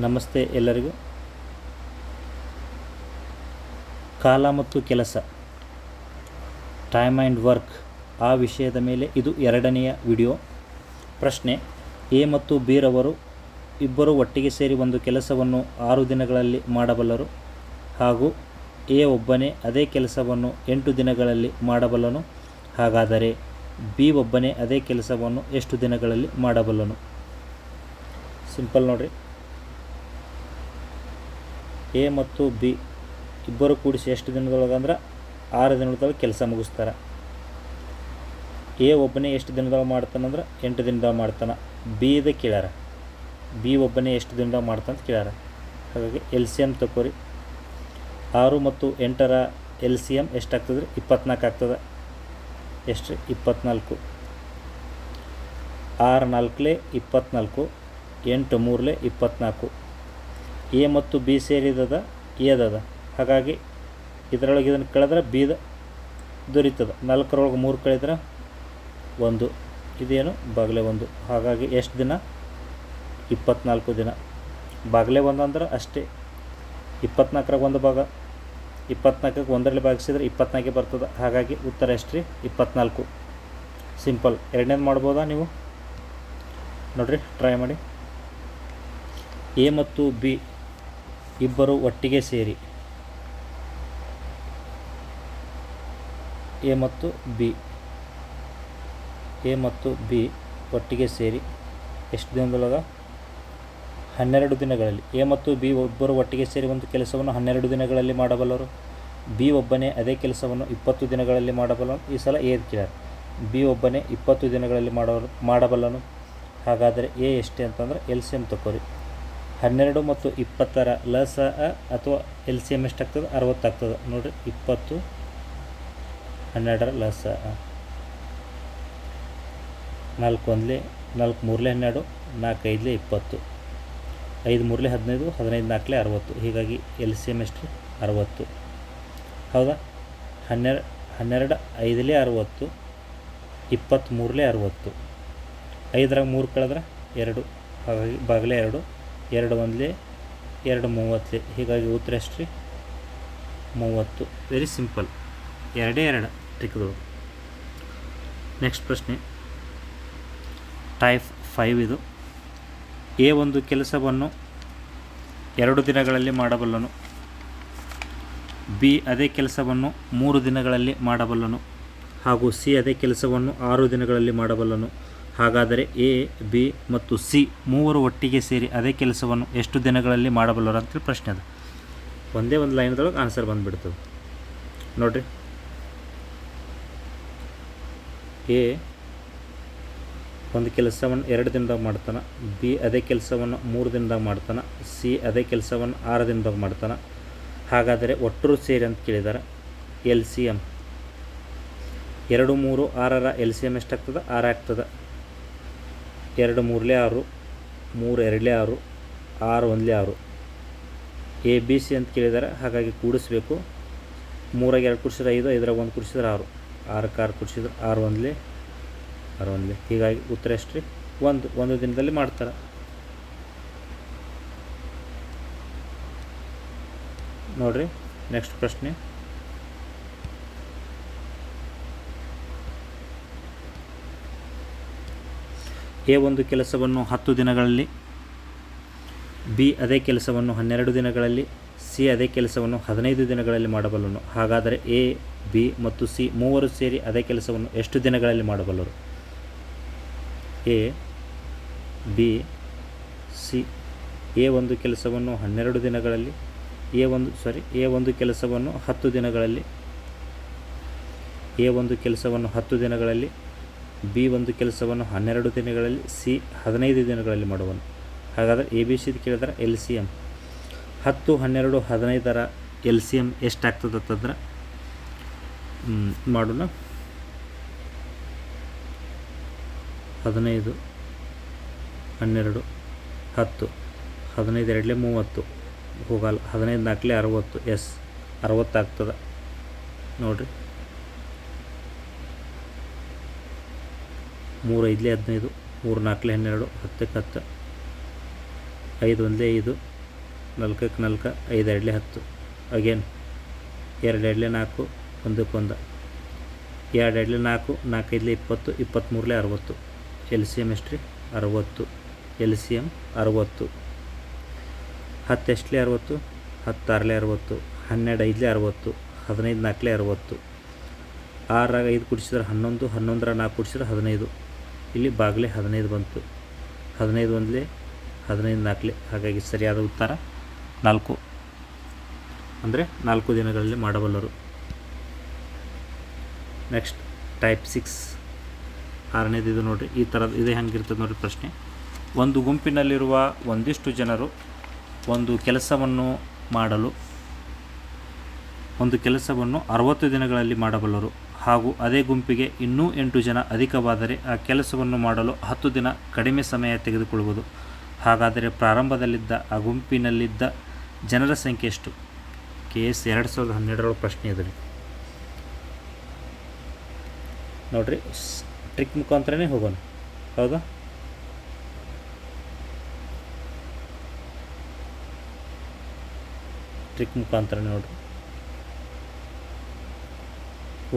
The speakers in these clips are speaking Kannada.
ನಮಸ್ತೆ ಎಲ್ಲರಿಗೂ. ಕಾಲ ಮತ್ತು ಕೆಲಸ, ಟೈಮ್ ಆ್ಯಂಡ್ ವರ್ಕ್ ಆ ವಿಷಯದ ಮೇಲೆ ಇದು ಎರಡನೆಯ ವಿಡಿಯೋ. ಪ್ರಶ್ನೆ: ಎ ಮತ್ತು ಬಿ ರವರು ಇಬ್ಬರು ಒಟ್ಟಿಗೆ ಸೇರಿ ಒಂದು ಕೆಲಸವನ್ನು 6 ದಿನಗಳಲ್ಲಿ ಮಾಡಬಲ್ಲರು, ಹಾಗೂ ಎ ಒಬ್ಬನೇ ಅದೇ ಕೆಲಸವನ್ನು 8 ದಿನಗಳಲ್ಲಿ ಮಾಡಬಲ್ಲನು. ಹಾಗಾದರೆ ಬಿ ಒಬ್ಬನೇ ಅದೇ ಕೆಲಸವನ್ನು ಎಷ್ಟು ದಿನಗಳಲ್ಲಿ ಮಾಡಬಲ್ಲನು? ಸಿಂಪಲ್ ನೋಡಿರಿ. ಎ ಮತ್ತು ಬಿ ಇಬ್ಬರು ಕೂಡಿಸಿ ಎಷ್ಟು ದಿನದೊಳಗೆ ಅಂದ್ರೆ 6 ದಿನದೊಳಗೆ ಕೆಲಸ ಮುಗಿಸ್ತಾರೆ. ಎ ಒಬ್ಬನೇ ಎಷ್ಟು ದಿನದೊಳಗೆ ಮಾಡ್ತಾನಂದ್ರೆ 8 ದಿನದೊಳಗೆ ಮಾಡ್ತಾನೆ. ಬಿ ಇದು ಕೇಳ್ಯಾರ, ಬಿ ಒಬ್ಬನೇ ಎಷ್ಟು ದಿನದೊಳಗೆ ಮಾಡ್ತಾನೆ ಅಂತ ಕೇಳ್ಯಾರ. ಹಾಗಾಗಿ ಎಲ್ ಸಿ ಎಮ್ ತಗೋರಿ. 6 ಮತ್ತು 8ರ ಎಲ್ ಸಿ ಎಮ್ ಎಷ್ಟಾಗ್ತದೆ? 24 ಆಗ್ತದೆ. ಎಷ್ಟು? 24. 6 4 24, 8 3 24. ಎ ಮತ್ತು ಬಿ ಸೇರಿದದ ಎದದ. ಹಾಗಾಗಿ ಇದರೊಳಗೆ ಇದನ್ನು ಕಳೆದ್ರೆ ಬಿದ ದೊರೀತದೆ. 4ರೊಳಗೆ 3 ಕಳೆದ್ರೆ 1, ಇದೇನು ಬಾಗಿಲೆ 1. ಹಾಗಾಗಿ ಎಷ್ಟು ದಿನ? 24 ದಿನ. ಬಾಗಿಲೆ 1 ಅಂದ್ರೆ ಅಷ್ಟೇ. 24ರಾಗ 1 ಭಾಗ, 24ಕ್ಕೆ 1ರಲ್ಲಿ ಭಾಗಿಸಿದ್ರೆ 24 ಬರ್ತದೆ. ಹಾಗಾಗಿ ಉತ್ತರ ಎಷ್ಟು ರೀ? 24. ಸಿಂಪಲ್. ಎರಡನೇದು ಮಾಡ್ಬೋದಾ ನೀವು? ನೋಡಿರಿ, ಟ್ರೈ ಮಾಡಿ. ಎ ಮತ್ತು ಬಿ ಇಬ್ಬರು ಒಟ್ಟಿಗೆ ಸೇರಿ, ಎ ಮತ್ತು ಬಿ ಒಟ್ಟಿಗೆ ಸೇರಿ ಎಷ್ಟು ದಿನದೊಳಗೆ? 12 ದಿನಗಳಲ್ಲಿ. ಎ ಮತ್ತು ಬಿ ಒಬ್ಬರು ಒಟ್ಟಿಗೆ ಸೇರಿ ಒಂದು ಕೆಲಸವನ್ನು 12 ದಿನಗಳಲ್ಲಿ ಮಾಡಬಲ್ಲರು. ಬಿ ಒಬ್ಬನೇ ಅದೇ ಕೆಲಸವನ್ನು 20 ದಿನಗಳಲ್ಲಿ ಮಾಡಬಲ್ಲನು. ಈ ಸಲ ಎ ಕೇಳ್ಯಾರ. ಬಿ ಒಬ್ಬನೇ 20 ದಿನಗಳಲ್ಲಿ ಮಾಡಬಲ್ಲನು. ಹಾಗಾದರೆ ಎ ಎಷ್ಟೇ ಅಂತಂದ್ರೆ ಎಲ್ ಸಿ ಎಮ್ ತಗೋರಿ. 12 ಮತ್ತು 20ರ ಲಸ ಅಥವಾ ಎಲ್ ಸಿ ಎಮ್ ಎಷ್ಟಾಗ್ತದೆ? 60 ಆಗ್ತದೆ. ನೋಡಿರಿ, 20 12ರ ಲಸ 4 1 4 3 12, 4 5 20, 5 3 15, 15 4 60. ಹೀಗಾಗಿ ಎಲ್ ಸಿ ಎಮ್ ಎಷ್ಟು? 60. ಹೌದಾ? 12 5 60, 23 60. 5ರಾಗ 3 ಕಳೆದ್ರೆ 2. ಹಾಗಾಗಿ ಬಾಗಿಲೆ 2, 2 1 2 30. ಹೀಗಾಗಿ ಉತ್ತರ ಎಷ್ಟು ರೀ? 30. Very simple. 2 ಟ್ರಿಕ್ಗಳು. ನೆಕ್ಸ್ಟ್ ಪ್ರಶ್ನೆ, ಟೈಪ್ 5 ಇದು. ಎ ಒಂದು ಕೆಲಸವನ್ನು 2 ದಿನಗಳಲ್ಲಿ ಮಾಡಬಲ್ಲನು. ಬಿ ಅದೇ ಕೆಲಸವನ್ನು 3 ದಿನಗಳಲ್ಲಿ ಮಾಡಬಲ್ಲನು. ಹಾಗೂ ಸಿ ಅದೇ ಕೆಲಸವನ್ನು 6 ದಿನಗಳಲ್ಲಿ ಮಾಡಬಲ್ಲನು. ಹಾಗಾದರೆ ಎ, ಬಿ ಮತ್ತು ಸಿ ಮೂವರು ಒಟ್ಟಿಗೆ ಸೇರಿ ಅದೇ ಕೆಲಸವನ್ನು ಎಷ್ಟು ದಿನಗಳಲ್ಲಿ ಮಾಡಬಲ್ಲರು ಅಂತೇಳಿ ಪ್ರಶ್ನೆ ಅದು. ಒಂದೇ ಒಂದು ಲೈನ್ದೊಳಗೆ ಆನ್ಸರ್ ಬಂದುಬಿಡ್ತದೆ. ನೋಡಿರಿ, ಎ ಒಂದು ಕೆಲಸವನ್ನು 2 ದಿನದಾಗ ಮಾಡ್ತಾನೆ. ಬಿ ಅದೇ ಕೆಲಸವನ್ನು 3 ದಿನದಾಗ ಮಾಡ್ತಾನೆ. ಸಿ ಅದೇ ಕೆಲಸವನ್ನು 6 ದಿನದಾಗ ಮಾಡ್ತಾನೆ. ಹಾಗಾದರೆ ಒಟ್ಟರು ಸೇರಿ ಅಂತ ಕೇಳಿದ್ದಾರೆ. ಎಲ್ ಸಿ ಎಮ್ 2 3 6ರ ಎಲ್ ಸಿ ಎಮ್ ಎಷ್ಟಾಗ್ತದೆ? 6 ಆಗ್ತದೆ. 2 3 6, 3 2 6, 6 1 6. ಎ ಬಿ ಸಿ ಅಂತ ಕೇಳಿದ್ದಾರೆ. ಹಾಗಾಗಿ ಕೂಡಿಸ್ಬೇಕು. 3ರಾಗ 2 ಕೂಡಿಸಿದ್ರೆ 5, 5ರಾಗ 1 ಕೂಡಿಸಿದ್ರೆ 6, 6ಕ್ಕೆ 6 ಕೂಡಿಸಿದ್ರೆ 6 1 6 1. ಹೀಗಾಗಿ ಉತ್ತರ ಎಷ್ಟು ರೀ? 1 ದಿನದಲ್ಲಿ ಮಾಡ್ತಾರೆ. ನೋಡಿರಿ, ನೆಕ್ಸ್ಟ್ ಪ್ರಶ್ನೆ. ಎ ಒಂದು ಕೆಲಸವನ್ನು 10 ದಿನಗಳಲ್ಲಿ, ಬಿ ಅದೇ ಕೆಲಸವನ್ನು 12 ದಿನಗಳಲ್ಲಿ, ಸಿ ಅದೇ ಕೆಲಸವನ್ನು 15 ದಿನಗಳಲ್ಲಿ ಮಾಡಬಲ್ಲನು. ಹಾಗಾದರೆ ಎ, ಬಿ ಮತ್ತು ಸಿ ಮೂವರು ಸೇರಿ ಅದೇ ಕೆಲಸವನ್ನು ಎಷ್ಟು ದಿನಗಳಲ್ಲಿ ಮಾಡಬಲ್ಲರು? A, B, C. ಎ ಒಂದು ಕೆಲಸವನ್ನು 12 ದಿನಗಳಲ್ಲಿ, ಎ ಒಂದು ಕೆಲಸವನ್ನು 10 ದಿನಗಳಲ್ಲಿ, ಎ ಒಂದು ಕೆಲಸವನ್ನು 10 ದಿನಗಳಲ್ಲಿ, ಬಿ ಒಂದು ಕೆಲಸವನ್ನು 12 ದಿನಗಳಲ್ಲಿ, ಸಿ 15 ದಿನಗಳಲ್ಲಿ ಮಾಡುವನು. ಹಾಗಾದರೆ ಎ ಬಿ ಸಿ ಕೇಳಿದ್ರೆ ಎಲ್ ಸಿ ಎಮ್ 10 12 15ರ ಎಲ್ ಸಿ ಎಮ್ ಎಷ್ಟಾಗ್ತದೆ ಅಂತಂದ್ರೆ ಮಾಡೋಣ. 15 12 10, 15 2 30 ಹೋಗಲ್ಲ. 15 4 60. ಎಸ್, 60 ಆಗ್ತದೆ. ನೋಡಿರಿ, 3 5 15, 3 4 12, 10 10, 5 1 5, 4ಕ್ಕೆ 4 5 2 10 ಅಗೇನ್ 2 2 4 1ಕ್ಕೆ 1 2 2 4 4 5 20 23 60 ಎಲ್ ಸಿ ಎಮ್ ಎಷ್ಟು ರೀ 60 ಎಲ್ ಸಿ ಎಮ್ 60 10 ಎಷ್ಟು 60 10 6 60 12 5 60 15 4 60 6 5 ಕುಡಿಸಿದ್ರೆ 11 11 4 ಕುಡಿಸಿದ್ರೆ 15 ಇಲ್ಲಿ ಬಾಗಿಲೆ 15 ಬಂತು 15 1 15 4 ಹಾಗಾಗಿ ಸರಿಯಾದ ಉತ್ತರ 4 ಅಂದರೆ 4 ದಿನಗಳಲ್ಲಿ ಮಾಡಬಲ್ಲರು. ನೆಕ್ಸ್ಟ್ ಟೈಪ್ 6 6ನೇದು ಇದು ನೋಡಿರಿ. ಈ ಥರದ್ದು ಇದೇ ಹೆಂಗಿರ್ತದೆ ನೋಡಿರಿ ಪ್ರಶ್ನೆ. ಒಂದು ಗುಂಪಿನಲ್ಲಿರುವ ಒಂದಿಷ್ಟು ಜನರು ಒಂದು ಕೆಲಸವನ್ನು 60 ದಿನಗಳಲ್ಲಿ ಮಾಡಬಲ್ಲರು ಹಾಗೂ ಅದೇ ಗುಂಪಿಗೆ ಇನ್ನೂ 8 ಜನ ಅಧಿಕವಾದರೆ ಆ ಕೆಲಸವನ್ನು ಮಾಡಲು 10 ದಿನ ಕಡಿಮೆ ಸಮಯ ತೆಗೆದುಕೊಳ್ಳುವುದು. ಹಾಗಾದರೆ ಪ್ರಾರಂಭದಲ್ಲಿದ್ದ ಆ ಗುಂಪಿನಲ್ಲಿದ್ದ ಜನರ ಸಂಖ್ಯೆ ಎಷ್ಟು? KS 2012 ಪ್ರಶ್ನೆ ಇದೆ ರೀ ನೋಡಿರಿ. ಟ್ರಿಕ್ ಮುಖಾಂತರನೇ ಹೋಗೋಣ, ಹೌದಾ? ಟ್ರಿಕ್ ಮುಖಾಂತರನೇ ನೋಡಿರಿ.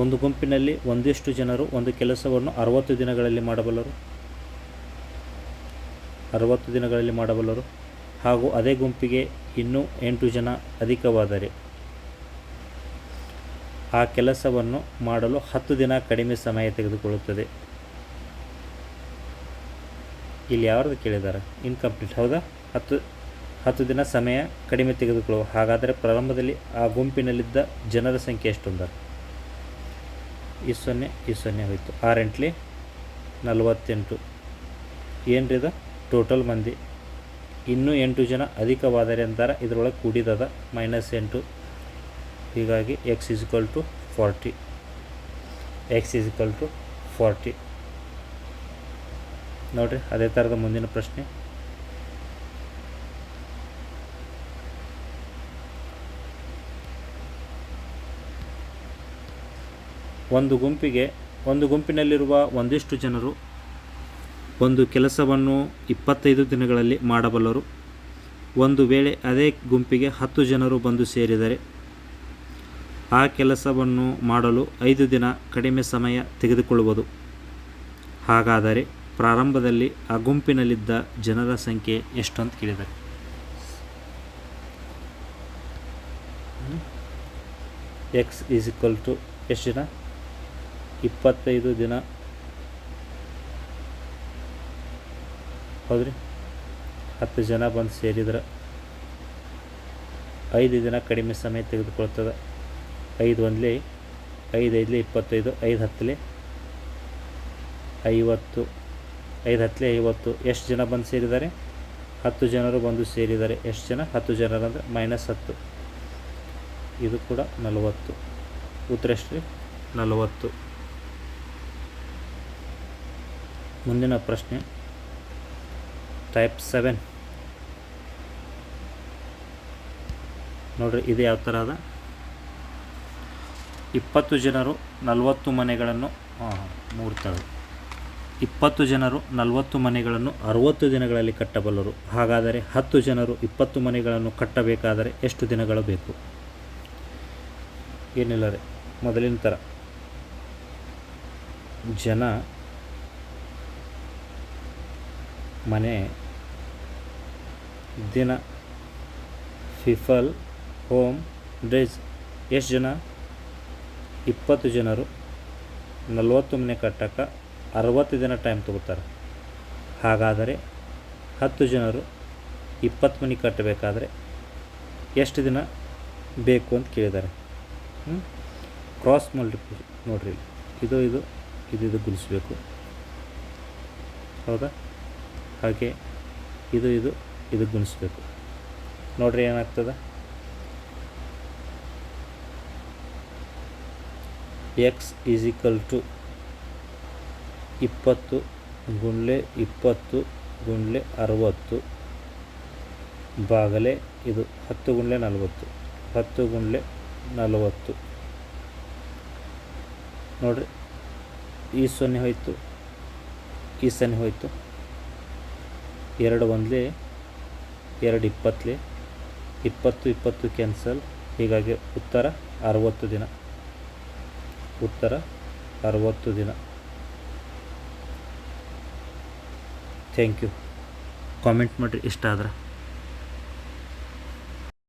ಒಂದು ಗುಂಪಿನಲ್ಲಿ ಒಂದಿಷ್ಟು ಜನರು ಒಂದು ಕೆಲಸವನ್ನು 60 ದಿನಗಳಲ್ಲಿ ಮಾಡಬಲ್ಲರು ಹಾಗೂ ಅದೇ ಗುಂಪಿಗೆ ಇನ್ನೂ 8 ಜನ ಅಧಿಕವಾದರೆ ಆ ಕೆಲಸವನ್ನು ಮಾಡಲು 10 ದಿನ ಕಡಿಮೆ ಸಮಯ ತೆಗೆದುಕೊಳ್ಳುತ್ತದೆ. ಇಲ್ಲಿ ಯಾರ್ದು ಕೇಳಿದ್ದಾರೆ? ಇನ್ಕಂಪ್ಲೀಟ್, ಹೌದಾ? 10 ದಿನ ಸಮಯ ಕಡಿಮೆ ತೆಗೆದುಕೊಳ್ಳುವ. ಹಾಗಾದರೆ ಪ್ರಾರಂಭದಲ್ಲಿ ಆ ಗುಂಪಿನಲ್ಲಿದ್ದ ಜನರ ಸಂಖ್ಯೆ ಎಷ್ಟು ಅಂತಾರೆ? ಈ 0 ಹೋಯಿತು. 6 8 48 ಏನು ರೀ? ಇದು ಟೋಟಲ್ ಮಂದಿ. ಇನ್ನೂ 8 ಜನ ಅಧಿಕವಾದರೆ ಅಂತಾರೆ. ಇದರೊಳಗೆ ಕೂಡಿದದ -8. ಹೀಗಾಗಿ x = 40. x = 40 ನೋಡಿರಿ. ಅದೇ ಥರದ ಮುಂದಿನ ಪ್ರಶ್ನೆ. ಒಂದು ಗುಂಪಿನಲ್ಲಿರುವ ಒಂದಿಷ್ಟು ಜನರು ಒಂದು ಕೆಲಸವನ್ನು 25 ದಿನಗಳಲ್ಲಿ ಮಾಡಬಲ್ಲರು. ಒಂದು ವೇಳೆ ಅದೇ ಗುಂಪಿಗೆ 10 ಜನರು ಬಂದು ಸೇರಿದರೆ ಆ ಕೆಲಸವನ್ನು ಮಾಡಲು 5 ದಿನ ಕಡಿಮೆ ಸಮಯ ತೆಗೆದುಕೊಳ್ಳುವುದು. ಹಾಗಾದರೆ ಪ್ರಾರಂಭದಲ್ಲಿ ಆ ಗುಂಪಿನಲ್ಲಿದ್ದ ಜನರ ಸಂಖ್ಯೆ ಎಷ್ಟು ಅಂತ ಕೇಳಿದ್ದಾರೆ. x = ಎಷ್ಟು ಜನ? 25 ದಿನ, ಹೌದ್ರಿ. 10 ಜನ ಬಂದು ಸೇರಿದ್ರೆ 5 ದಿನ ಕಡಿಮೆ ಸಮಯ ತೆಗೆದುಕೊಳ್ತದೆ. 5 1 5 5 25 5 10 50 5 10 50. ಎಷ್ಟು ಜನ ಬಂದು ಸೇರಿದ್ದಾರೆ? 10 ಜನರು ಬಂದು ಸೇರಿದ್ದಾರೆ. ಎಷ್ಟು ಜನ? 10 ಜನರಂದರೆ -10. ಇದು ಕೂಡ 40. ಉತ್ತರ ಎಷ್ಟು ರೀ? 40. ಮುಂದಿನ ಪ್ರಶ್ನೆ ಟೈಪ್ 7 ನೋಡಿರಿ. ಇದು ಯಾವ ಥರ ಅದ? 20 ಜನರು 40 ಮನೆಗಳನ್ನು 20 ಜನರು 40 ಮನೆಗಳನ್ನು 60 ದಿನಗಳಲ್ಲಿ ಕಟ್ಟಬಲ್ಲರು. ಹಾಗಾದರೆ 10 ಜನರು 20 ಮನೆಗಳನ್ನು ಕಟ್ಟಬೇಕಾದರೆ ಎಷ್ಟು ದಿನಗಳು ಬೇಕು? ಏನಿಲ್ಲ ರೀ, ಮೊದಲಿನ ಥರ ಜನ, ಮನೆ, ದಿನ, ಫಿಫಲ್, ಹೋಮ್, ಡೇಸ್. ಎಷ್ಟು ಜನ? 20 ಜನರು 40 ಮನೆ ಕಟ್ಟಕ್ಕೆ 60 ದಿನ ಟೈಮ್ ತೊಗೋತಾರೆ. ಹಾಗಾದರೆ 10 ಜನರು 20 ಮನೆ ಕಟ್ಟಬೇಕಾದ್ರೆ ಎಷ್ಟು ದಿನ ಬೇಕು ಅಂತ ಕೇಳಿದ್ದಾರೆ. ಕ್ರಾಸ್ ಮಲ್ಟಿಪ್ಲಿಕೇಷನ್ ನೋಡಿರಿ. ಇದು ಗುಣಿಸ್ಬೇಕು, ಹೌದಾ? ಹಾಗೆ ಇದು ಗುಣಿಸ್ಬೇಕು. ನೋಡಿರಿ ಏನಾಗ್ತದೆ. x = 20 × 20 × 60 ಬಾಗಲೆ ಇದು 10 × 40 10 × 40 ನೋಡಿರಿ. ಈ 0 ಹೋಯಿತು, ಈ 0 ಹೋಯಿತು. 2 1 2 20 20 ಕ್ಯಾನ್ಸಲ್. ಹೀಗಾಗಿ ಉತ್ತರ 60 ದಿನ. ಉತ್ತರ 60 ದಿನ. Thank you. ಕಾಮೆಂಟ್ ಮಾಡಿರಿ ಇಷ್ಟ ಆದ್ರೆ.